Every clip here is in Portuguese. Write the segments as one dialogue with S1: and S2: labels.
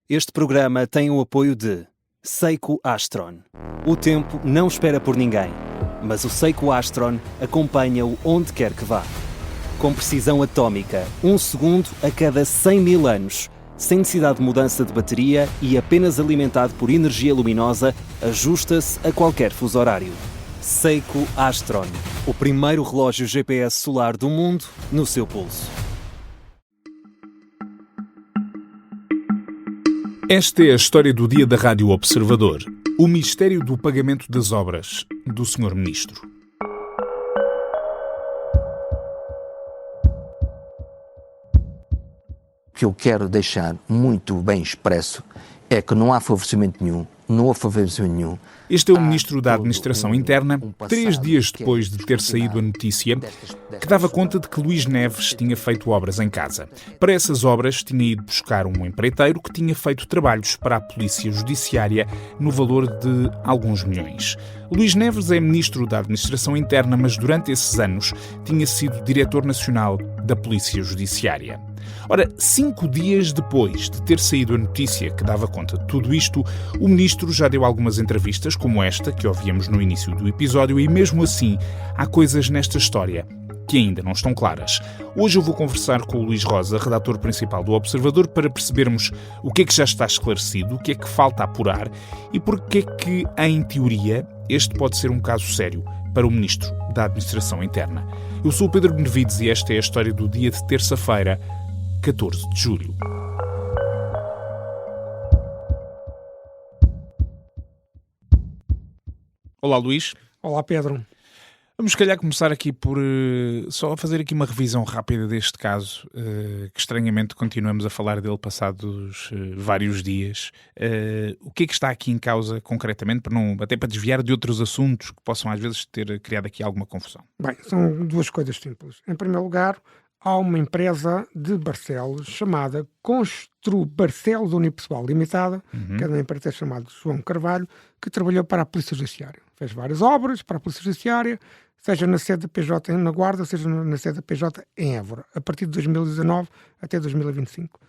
S1: Este programa tem o apoio de Seiko Astron. O tempo não espera por ninguém, mas o Seiko Astron acompanha-o onde quer que vá. Com precisão atómica, 1 segundo a cada 100 mil anos, sem necessidade de mudança de bateria e apenas alimentado por energia luminosa, ajusta-se a qualquer fuso horário. Seiko Astron, o primeiro relógio GPS solar do mundo no seu pulso.
S2: Esta é a história do dia da Rádio Observador. O mistério do pagamento das obras do Sr. Ministro.
S3: O que eu quero deixar muito bem expresso é que não há favorecimento nenhum, não há favorecimento nenhum.
S2: Este é o Ministro da Administração Interna, 3 dias depois de ter saído a notícia que dava conta de que Luís Neves tinha feito obras em casa. Para essas obras tinha ido buscar um empreiteiro que tinha feito trabalhos para a Polícia Judiciária no valor de alguns milhões. Luís Neves é Ministro da Administração Interna, mas durante esses anos tinha sido Diretor Nacional da Polícia Judiciária. Ora, 5 dias depois de ter saído a notícia que dava conta de tudo isto, o Ministro já deu algumas entrevistas, como esta, que ouvíamos no início do episódio, e mesmo assim há coisas nesta história que ainda não estão claras. Hoje eu vou conversar com o Luís Rosa, redator principal do Observador, para percebermos o que é que já está esclarecido, o que é que falta apurar e porque é que, em teoria, este pode ser um caso sério para o Ministro da Administração Interna. Eu sou o Pedro Benevides e esta é a história do dia de terça-feira, 14 de julho. Olá, Luís.
S4: Olá, Pedro.
S2: Vamos, se calhar, começar aqui por só fazer aqui uma revisão rápida deste caso, que estranhamente continuamos a falar dele passados vários dias. O que é que está aqui em causa concretamente, até para desviar de outros assuntos que possam às vezes ter criado aqui alguma confusão?
S4: Bem, são duas coisas simples. Em primeiro lugar, há uma empresa de Barcelos chamada Constru Barcelos Unipessoal Limitada, que é uma empresa chamada João Carvalho, que trabalhou para a Polícia Judiciária. Fez várias obras para a Polícia Judiciária, seja na sede da PJ na Guarda, seja na sede da PJ em Évora, a partir de 2019 até 2025.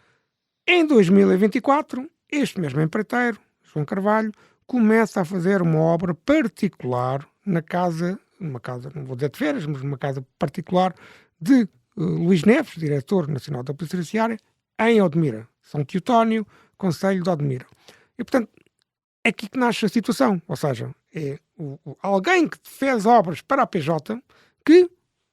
S4: Em 2024, este mesmo empreiteiro, João Carvalho, começa a fazer uma obra particular na casa, uma casa, não vou dizer de férias, mas uma casa particular de Luís Neves, Diretor Nacional da Polícia Judiciária, em Odmira, São Teotónio, Concelho de Odmira. E, portanto, é aqui que nasce a situação, ou seja, é alguém que fez obras para a PJ que,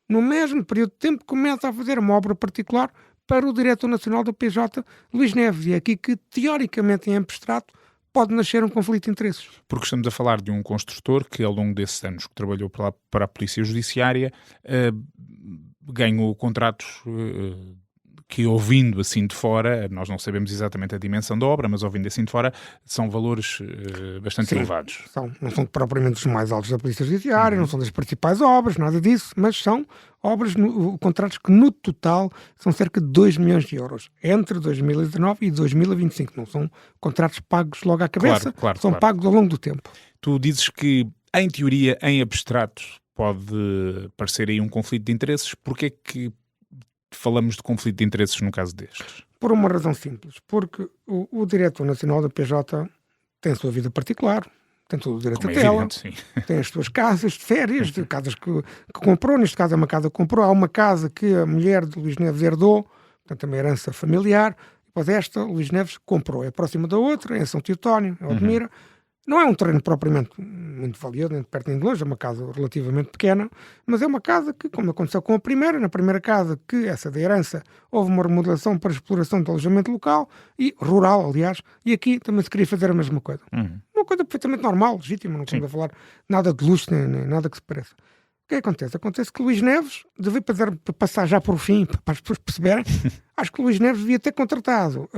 S4: no mesmo período de tempo, começa a fazer uma obra particular para o Diretor Nacional da PJ, Luís Neves. E é aqui que, teoricamente, em abstrato, pode nascer um conflito de interesses.
S2: Porque estamos a falar de um construtor que, ao longo desses anos que trabalhou para a Polícia Judiciária, ganhou contratos que, ouvindo assim de fora, nós não sabemos exatamente a dimensão da obra, mas ouvindo assim de fora, são valores bastante elevados.
S4: Não são propriamente os mais altos da Polícia Judiciária, não são das principais obras, nada disso, mas são obras, contratos que no total são cerca de 2 milhões de euros, entre 2019 e 2025. Não são contratos pagos logo à cabeça, são pagos ao longo do tempo.
S2: Tu dizes que, em teoria, em abstrato, pode parecer aí um conflito de interesses. Porquê é que falamos de conflito de interesses no caso destes?
S4: Por uma razão simples, porque o Diretor Nacional da PJ tem a sua vida particular, tem todo o direito a tê-la, tem as suas casas de férias, de casas que comprou, neste caso é uma casa que comprou, há uma casa que a mulher de Luís Neves herdou, portanto é uma herança familiar, depois esta Luís Neves comprou, é próxima da outra, é em São Teotónio, é Odmira. Não é um terreno propriamente muito valioso, nem de perto nem de longe, é uma casa relativamente pequena, mas é uma casa que, como aconteceu com a primeira, na primeira casa, que essa da herança, houve uma remodelação para exploração de alojamento local, e rural, aliás, e aqui também se queria fazer a mesma coisa. Uma coisa perfeitamente normal, legítima, não estamos a falar nada de luxo, nem nada que se pareça. O que acontece? Acontece que Luís Neves, devia passar já por fim, para as pessoas perceberem, acho que Luís Neves devia ter contratado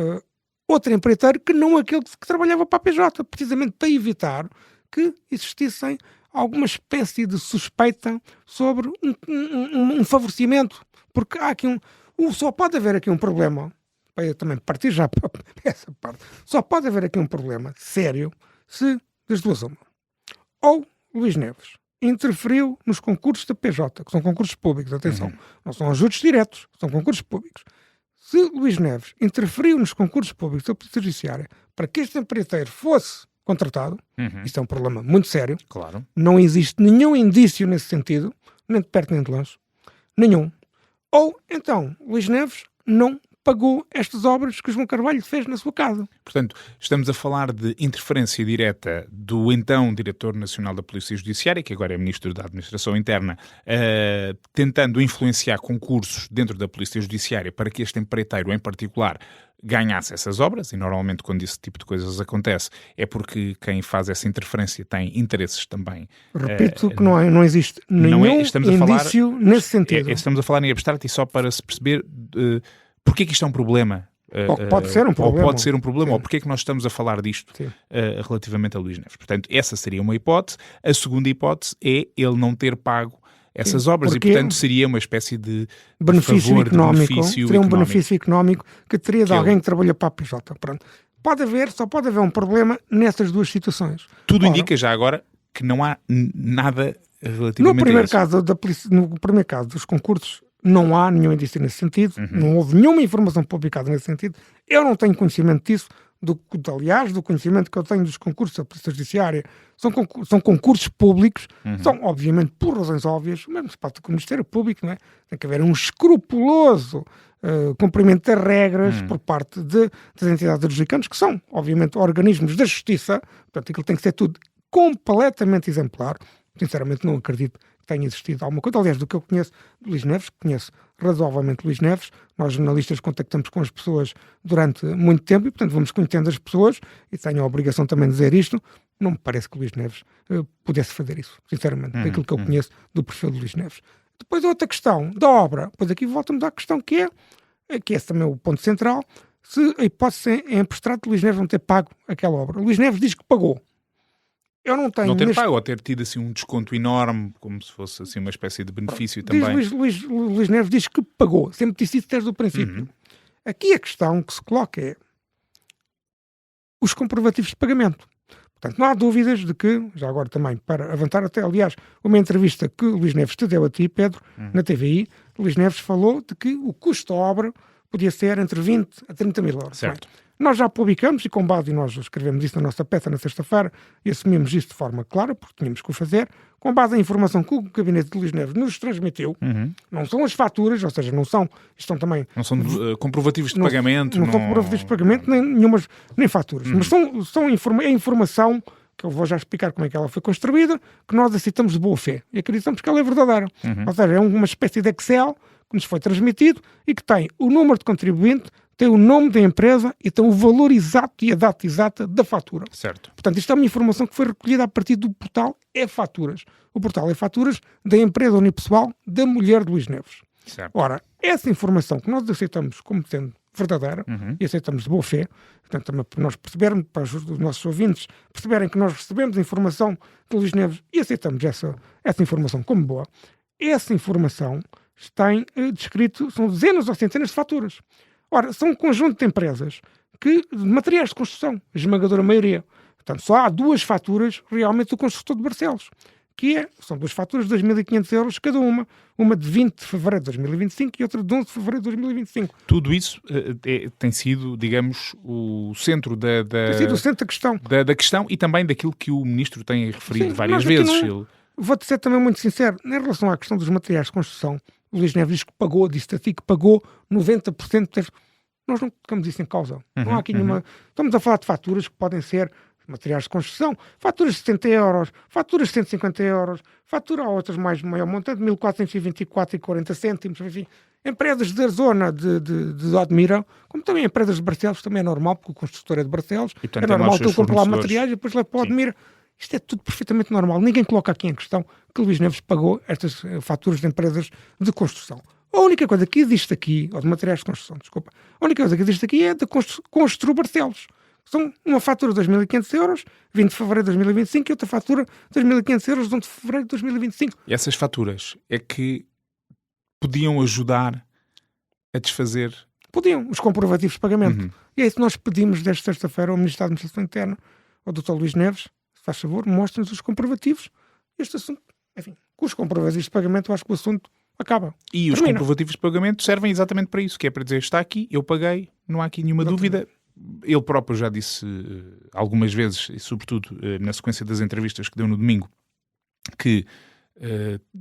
S4: outro empreiteiro que não aquele que trabalhava para a PJ, precisamente para evitar que existissem alguma espécie de suspeita sobre um favorecimento, porque há aqui só pode haver aqui um problema, para eu também partir já para essa parte, só pode haver aqui um problema sério se, das duas uma, ou Luís Neves interferiu nos concursos da PJ, que são concursos públicos, atenção, não são ajudos diretos, são concursos públicos. Se Luís Neves interferiu nos concursos públicos da Polícia Judiciária para que este empreiteiro fosse contratado, isto é um problema muito sério.
S2: Claro.
S4: Não existe nenhum indício nesse sentido, nem de perto nem de longe. Nenhum. Ou, então, Luís Neves não pagou estas obras que João Carvalho fez na sua casa.
S2: Portanto, estamos a falar de interferência direta do então Diretor Nacional da Polícia Judiciária, que agora é Ministro da Administração Interna, tentando influenciar concursos dentro da Polícia Judiciária para que este empreiteiro, em particular, ganhasse essas obras, e normalmente quando esse tipo de coisas acontece é porque quem faz essa interferência tem interesses também.
S4: Repito que não existe nenhum indício nesse sentido.
S2: Estamos a falar em abstrato e só para se perceber porque é que isto é um problema.
S4: Pode ser um problema.
S2: Ou pode ser um problema, ou porque é que nós estamos a falar disto relativamente a Luís Neves. Portanto, essa seria uma hipótese. A segunda hipótese é ele não ter pago essas obras e, portanto, seria uma espécie de
S4: benefício económico.
S2: Seria
S4: um benefício económico que teria de alguém que trabalha para a PJ. Pronto. Só pode haver um problema nessas duas situações.
S2: Tudo indica já agora que não há nada relativamente
S4: no primeiro
S2: a isso.
S4: No primeiro caso dos concursos, não há nenhum indício nesse sentido, não houve nenhuma informação publicada nesse sentido. Eu não tenho conhecimento disso, aliás, do conhecimento que eu tenho dos concursos da Polícia Judiciária. São concursos públicos, são, obviamente, por razões óbvias, mesmo se pode com o Ministério Público, não é? Tem que haver um escrupuloso cumprimento das regras por parte das entidades adjudicantes, que são, obviamente, organismos da justiça. Portanto, aquilo tem que ser tudo completamente exemplar. Sinceramente, não acredito que tenha existido alguma coisa. Aliás, do que eu conheço de Luís Neves, conheço razoavelmente Luís Neves, nós jornalistas contactamos com as pessoas durante muito tempo e, portanto, vamos conhecendo as pessoas e tenho a obrigação também de dizer isto. Não me parece que Luís Neves pudesse fazer isso, sinceramente, daquilo que eu conheço do perfil de Luís Neves. Depois a outra questão da obra, pois aqui voltamos à questão que esse também é o ponto central, se a hipótese é emprestar de Luís Neves não ter pago aquela obra. Luís Neves diz que pagou. Eu não tenho...
S2: Não ter pago ou ter tido assim um desconto enorme, como se fosse assim uma espécie de benefício também.
S4: Luís Neves diz que pagou, sempre disse isso desde o princípio. Aqui a questão que se coloca é os comprovativos de pagamento. Portanto, não há dúvidas de que, já agora também, para avançar até, aliás, uma entrevista que Luís Neves te deu a ti, Pedro, na TVI, Luís Neves falou de que o custo da obra podia ser entre 20 a 30 mil euros.
S2: Certo.
S4: Nós já publicamos, e com base, e nós escrevemos isso na nossa peça na sexta-feira, e assumimos isso de forma clara, porque tínhamos que o fazer, com base na informação que o gabinete de Luís Neves nos transmitiu, não são as faturas, ou seja, não são
S2: comprovativos de pagamento.
S4: Não são comprovativos de pagamento, nem faturas, mas é informação, que eu vou já explicar como é que ela foi construída, que nós aceitamos de boa fé, e acreditamos que ela é verdadeira. Ou seja, é uma espécie de Excel que nos foi transmitido e que tem o número de contribuinte, tem o nome da empresa e tem o valor exato e a data exata da fatura.
S2: Certo.
S4: Portanto, isto é uma informação que foi recolhida a partir do portal E-Faturas. O portal E-Faturas da empresa unipessoal da mulher de Luís Neves.
S2: Certo.
S4: Ora, essa informação que nós aceitamos como sendo verdadeira e aceitamos de boa fé, portanto, também para nós percebermos, para os nossos ouvintes perceberem que nós recebemos a informação de Luís Neves e aceitamos essa informação como boa, essa informação tem descrito, são dezenas ou centenas de faturas. Ora, são um conjunto de empresas de materiais de construção, a esmagadora maioria. Portanto, só há duas faturas realmente do construtor de Barcelos, são duas faturas de 2.500 euros cada uma de 20 de fevereiro de 2025 e outra de 11 de fevereiro de 2025.
S2: Tudo isso tem sido, digamos, o centro da
S4: questão.
S2: Da questão e também daquilo que o Ministro tem referido várias vezes.
S4: Vou-te ser também muito sincero, em relação à questão dos materiais de construção, o Luís Neves diz que pagou, disse-te a ti que pagou 90%. Nós não colocamos isso em causa. Não há aqui nenhuma... Estamos a falar de faturas que podem ser materiais de construção, faturas de 70 euros, faturas de 150 euros, fatura a outras maior montante, 1.424,40 cêntimos, enfim. Empresas da zona de Odmira, como também empresas de Barcelos, também é normal, porque o construtor é de Barcelos,
S2: e, portanto,
S4: é normal que ele compre lá materiais e depois leva para Odmira. Isto é tudo perfeitamente normal. Ninguém coloca aqui em questão que Luís Neves pagou estas faturas de empresas de construção. A única coisa que existe aqui, ou de materiais de construção, desculpa, a única coisa que existe aqui é de Constru Barcelos. São uma fatura de 2.500 euros, 20 de fevereiro de 2025, e outra fatura de 2.500 euros, 11 de fevereiro de 2025.
S2: E essas faturas é que podiam ajudar a desfazer...
S4: Podiam, os comprovativos de pagamento. E é isso que nós pedimos desta sexta-feira ao Ministro da Administração Interna, ao Dr. Luís Neves, se faz favor, mostre-nos os comprovativos. Este assunto, enfim, com os comprovativos de pagamento, eu acho que o assunto acaba.
S2: E os comprovativos de pagamento servem exatamente para isso, que é para dizer, está aqui, eu paguei, não há aqui nenhuma dúvida. Ele próprio já disse algumas vezes, e sobretudo na sequência das entrevistas que deu no domingo, que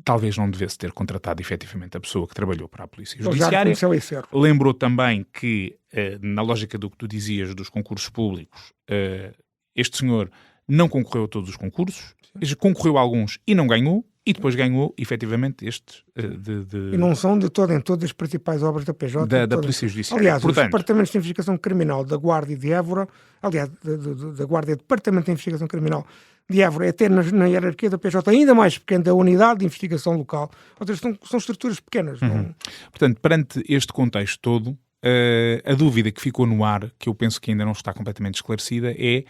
S2: talvez não devesse ter contratado efetivamente a pessoa que trabalhou para a Polícia Judiciária. Lembrou também que, na lógica do que tu dizias dos concursos públicos, este senhor não concorreu a todos os concursos, concorreu a alguns e não ganhou, e depois ganhou, efetivamente, estes
S4: E não são de todo em todas as principais obras da PJ.
S2: Da Polícia Judiciária.
S4: Aliás, portanto, os Departamentos de Investigação Criminal da Guarda de Évora, aliás, da Guarda e Departamento de Investigação Criminal de Évora, é ter na hierarquia da PJ ainda mais pequena da Unidade de Investigação Local. Ou seja, são estruturas pequenas. Não?
S2: Portanto, perante este contexto todo, a dúvida que ficou no ar, que eu penso que ainda não está completamente esclarecida, é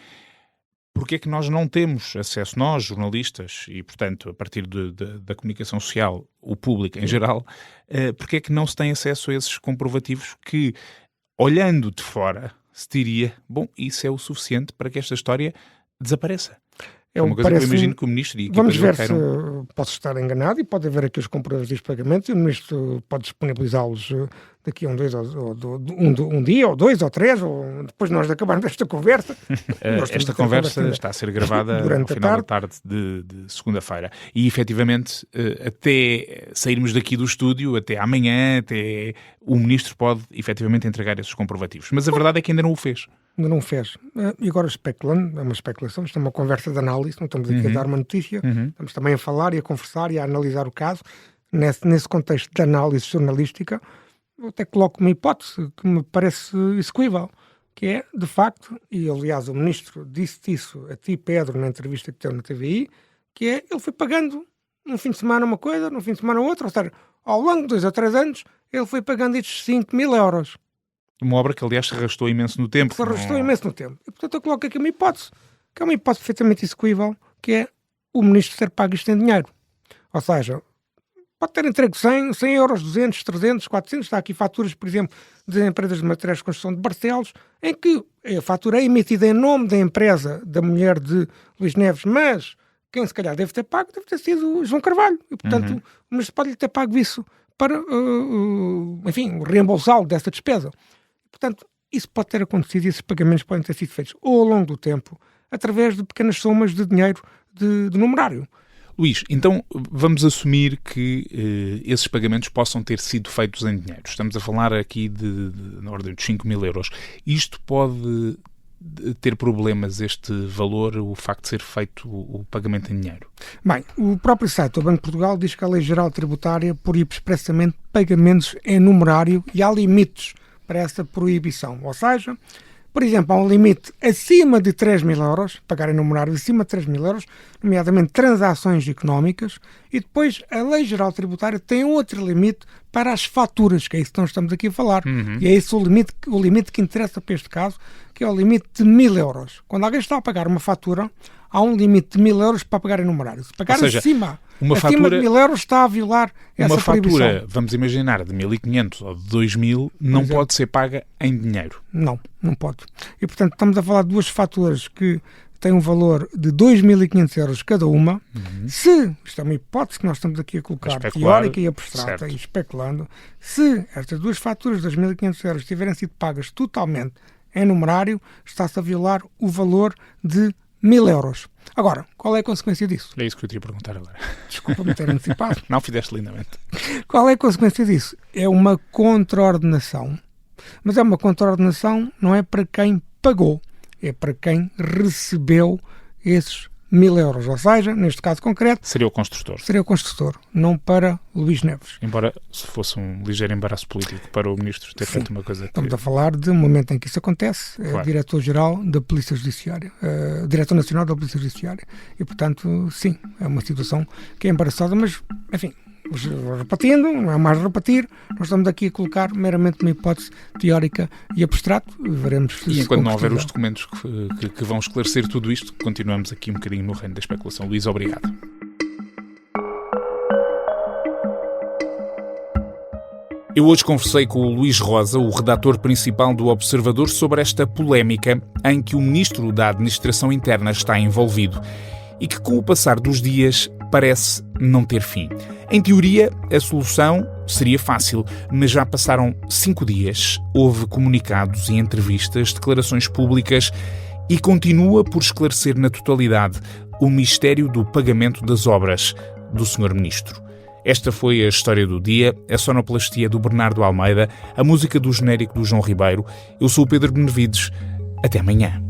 S2: porque é que nós não temos acesso, nós, jornalistas, e, portanto, a partir da comunicação social, o público em geral, porque é que não se tem acesso a esses comprovativos que, olhando de fora, se diria, bom, isso é o suficiente para que esta história desapareça. É uma coisa que eu imagino que o Ministro e a equipa
S4: Vamos ver se posso estar enganado e pode haver aqui os comprovativos de pagamento e o Ministro pode disponibilizá-los daqui a um dia, ou 2, ou 3, ou depois nós acabarmos esta conversa.
S2: Esta conversa está a ser gravada ao final da tarde de segunda-feira. E, efetivamente, até sairmos daqui do estúdio, até amanhã, até o Ministro pode, efetivamente, entregar esses comprovativos. Mas a verdade é que ainda não o fez.
S4: Ainda não fez. E agora especulando, é uma especulação, isto é uma conversa de análise, não estamos aqui a dar uma notícia, estamos também a falar e a conversar e a analisar o caso. Nesse contexto de análise jornalística, eu até coloco uma hipótese que me parece execuível, que é, de facto, e aliás o Ministro disse isso a ti, Pedro, na entrevista que teve na TVI, que é, ele foi pagando num fim de semana uma coisa, num fim de semana outra, ou seja, ao longo de 2 ou 3 anos, ele foi pagando estes 5.000 euros.
S2: Uma obra que, aliás, se arrastou imenso no tempo.
S4: Imenso no tempo. E, portanto, eu coloco aqui uma hipótese, que é uma hipótese perfeitamente execuível, que é o Ministro ter pago isto em dinheiro. Ou seja, pode ter entregue 100 euros, 200, 300, 400. Está aqui faturas, por exemplo, de empresas de materiais de construção de Barcelos, em que a fatura é emitida em nome da empresa da mulher de Luís Neves, mas quem se calhar deve ter pago deve ter sido o João Carvalho. E, portanto, o Ministro pode-lhe ter pago isso para, enfim, reembolsá-lo dessa despesa. Portanto, isso pode ter acontecido e esses pagamentos podem ter sido feitos ou ao longo do tempo, através de pequenas somas de dinheiro de numerário.
S2: Luís, então vamos assumir que esses pagamentos possam ter sido feitos em dinheiro. Estamos a falar aqui na ordem de 5.000 euros. Isto pode ter problemas, este valor, o facto de ser feito o pagamento em dinheiro?
S4: Bem, o próprio site do Banco de Portugal diz que a Lei Geral Tributária proíbe expressamente pagamentos em numerário e há limites para essa proibição. Ou seja, por exemplo, há um limite acima de 3.000 euros, pagar em numerário acima de 3.000 euros, nomeadamente transações económicas, e depois a Lei Geral Tributária tem outro limite para as faturas, que é isso que nós estamos aqui a falar. E é esse o limite que interessa para este caso, que é o limite de 1.000 euros. Quando alguém está a pagar uma fatura, há um limite de 1.000 euros para pagar em numerário. Se pagar acima de 1.000 euros está a violar essa proibição.
S2: Uma fatura, vamos imaginar, de 1.500 ou de 2.000, não pode ser paga em dinheiro.
S4: Não pode. E, portanto, estamos a falar de 2 faturas que têm um valor de 2.500 euros cada uma. Se, isto é uma hipótese que nós estamos aqui a colocar, teórica e abstrata, certo, e especulando, se estas 2 faturas de 2.500 euros tiverem sido pagas totalmente em numerário, está-se a violar o valor de 1.000 euros. Agora, qual é a consequência disso?
S2: É isso que eu te ia perguntar agora.
S4: Desculpa-me ter antecipado.
S2: Não, fizeste lindamente.
S4: Qual é a consequência disso? É uma contraordenação. Mas é uma contraordenação, não é para quem pagou, é para quem recebeu esses 1.000 euros. Ou seja, neste caso concreto...
S2: Seria o construtor.
S4: Seria o construtor, não para Luís Neves.
S2: Embora se fosse um ligeiro embaraço político para o Ministro ter feito uma coisa que...
S4: Estamos a falar de um momento em que isso acontece, claro. É o Diretor-Geral da Polícia Judiciária, Diretor Nacional da Polícia Judiciária. E, portanto, sim, é uma situação que é embaraçosa, mas, enfim... repetindo, não é mais repetir, nós estamos aqui a colocar meramente uma hipótese teórica e abstrato, veremos se...
S2: E enquanto não houver os documentos que vão esclarecer tudo isto, continuamos aqui um bocadinho no reino da especulação. Luís, obrigado. Eu hoje conversei com o Luís Rosa, o redator principal do Observador, sobre esta polémica em que o Ministro da Administração Interna está envolvido e que, com o passar dos dias, parece não ter fim. Em teoria, a solução seria fácil, mas já passaram 5 dias, houve comunicados e entrevistas, declarações públicas e continua por esclarecer na totalidade o mistério do pagamento das obras do Sr. Ministro. Esta foi a história do dia, a sonoplastia do Bernardo Almeida, a música do genérico do João Ribeiro. Eu sou o Pedro Benevides. Até amanhã.